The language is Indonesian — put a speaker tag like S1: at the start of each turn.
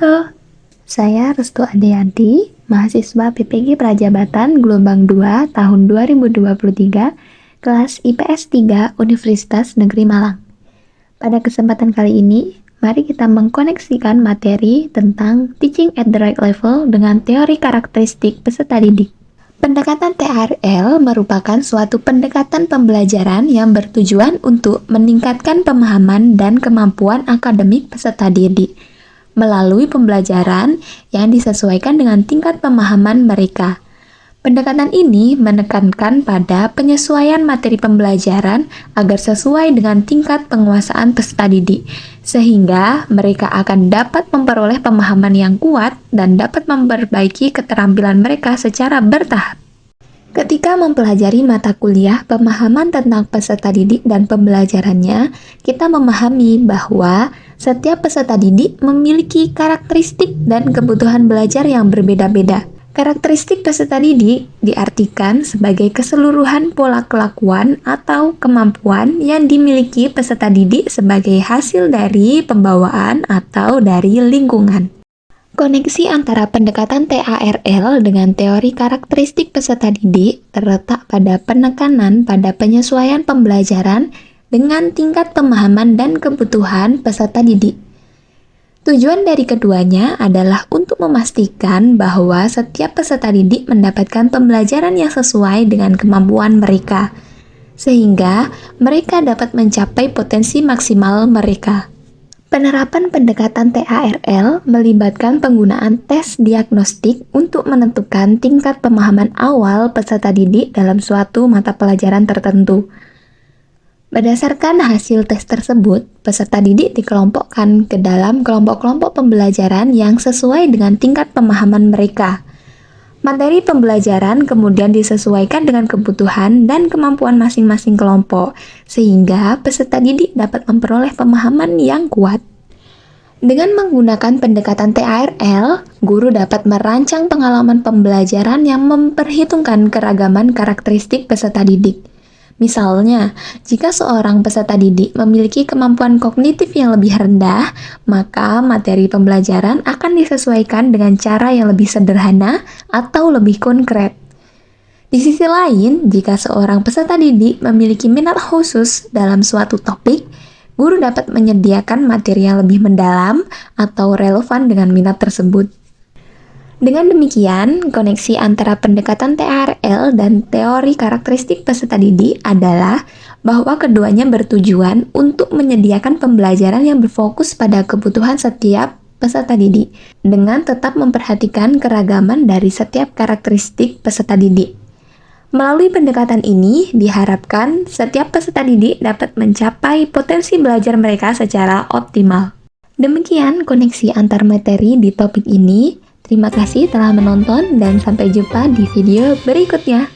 S1: Halo, saya Restu Adeyanti, mahasiswa PPG Prajabatan Gelombang 2 tahun 2023, kelas IPS 3 Universitas Negeri Malang. Pada kesempatan kali ini, mari kita mengkoneksikan materi tentang Teaching at the Right Level dengan teori karakteristik peserta didik. Pendekatan TARL merupakan suatu pendekatan pembelajaran yang bertujuan untuk meningkatkan pemahaman dan kemampuan akademik peserta didik melalui pembelajaran yang disesuaikan dengan tingkat pemahaman mereka. Pendekatan ini menekankan pada penyesuaian materi pembelajaran agar sesuai dengan tingkat penguasaan peserta didik, sehingga mereka akan dapat memperoleh pemahaman yang kuat dan dapat memperbaiki keterampilan mereka secara bertahap. Ketika mempelajari mata kuliah pemahaman tentang peserta didik dan pembelajarannya, kita memahami bahwa setiap peserta didik memiliki karakteristik dan kebutuhan belajar yang berbeda-beda. Karakteristik peserta didik diartikan sebagai keseluruhan pola kelakuan atau kemampuan yang dimiliki peserta didik sebagai hasil dari pembawaan atau dari lingkungan. Koneksi antara pendekatan TARL dengan teori karakteristik peserta didik terletak pada penekanan pada penyesuaian pembelajaran dengan tingkat pemahaman dan kebutuhan peserta didik. Tujuan dari keduanya adalah untuk memastikan bahwa setiap peserta didik mendapatkan pembelajaran yang sesuai dengan kemampuan mereka, sehingga mereka dapat mencapai potensi maksimal mereka. Penerapan pendekatan TARL melibatkan penggunaan tes diagnostik untuk menentukan tingkat pemahaman awal peserta didik dalam suatu mata pelajaran tertentu. Berdasarkan hasil tes tersebut, peserta didik dikelompokkan ke dalam kelompok-kelompok pembelajaran yang sesuai dengan tingkat pemahaman mereka. Materi pembelajaran kemudian disesuaikan dengan kebutuhan dan kemampuan masing-masing kelompok, sehingga peserta didik dapat memperoleh pemahaman yang kuat. Dengan menggunakan pendekatan TARL, guru dapat merancang pengalaman pembelajaran yang memperhitungkan keragaman karakteristik peserta didik. Misalnya, jika seorang peserta didik memiliki kemampuan kognitif yang lebih rendah, maka materi pembelajaran akan disesuaikan dengan cara yang lebih sederhana atau lebih konkret. Di sisi lain, jika seorang peserta didik memiliki minat khusus dalam suatu topik, guru dapat menyediakan materi yang lebih mendalam atau relevan dengan minat tersebut. Dengan demikian, koneksi antara pendekatan TARL dan teori karakteristik peserta didik adalah bahwa keduanya bertujuan untuk menyediakan pembelajaran yang berfokus pada kebutuhan setiap peserta didik, dengan tetap memperhatikan keragaman dari setiap karakteristik peserta didik. Melalui pendekatan ini, diharapkan setiap peserta didik dapat mencapai potensi belajar mereka secara optimal. Demikian koneksi antar materi di topik ini. Terima kasih telah menonton dan sampai jumpa di video berikutnya.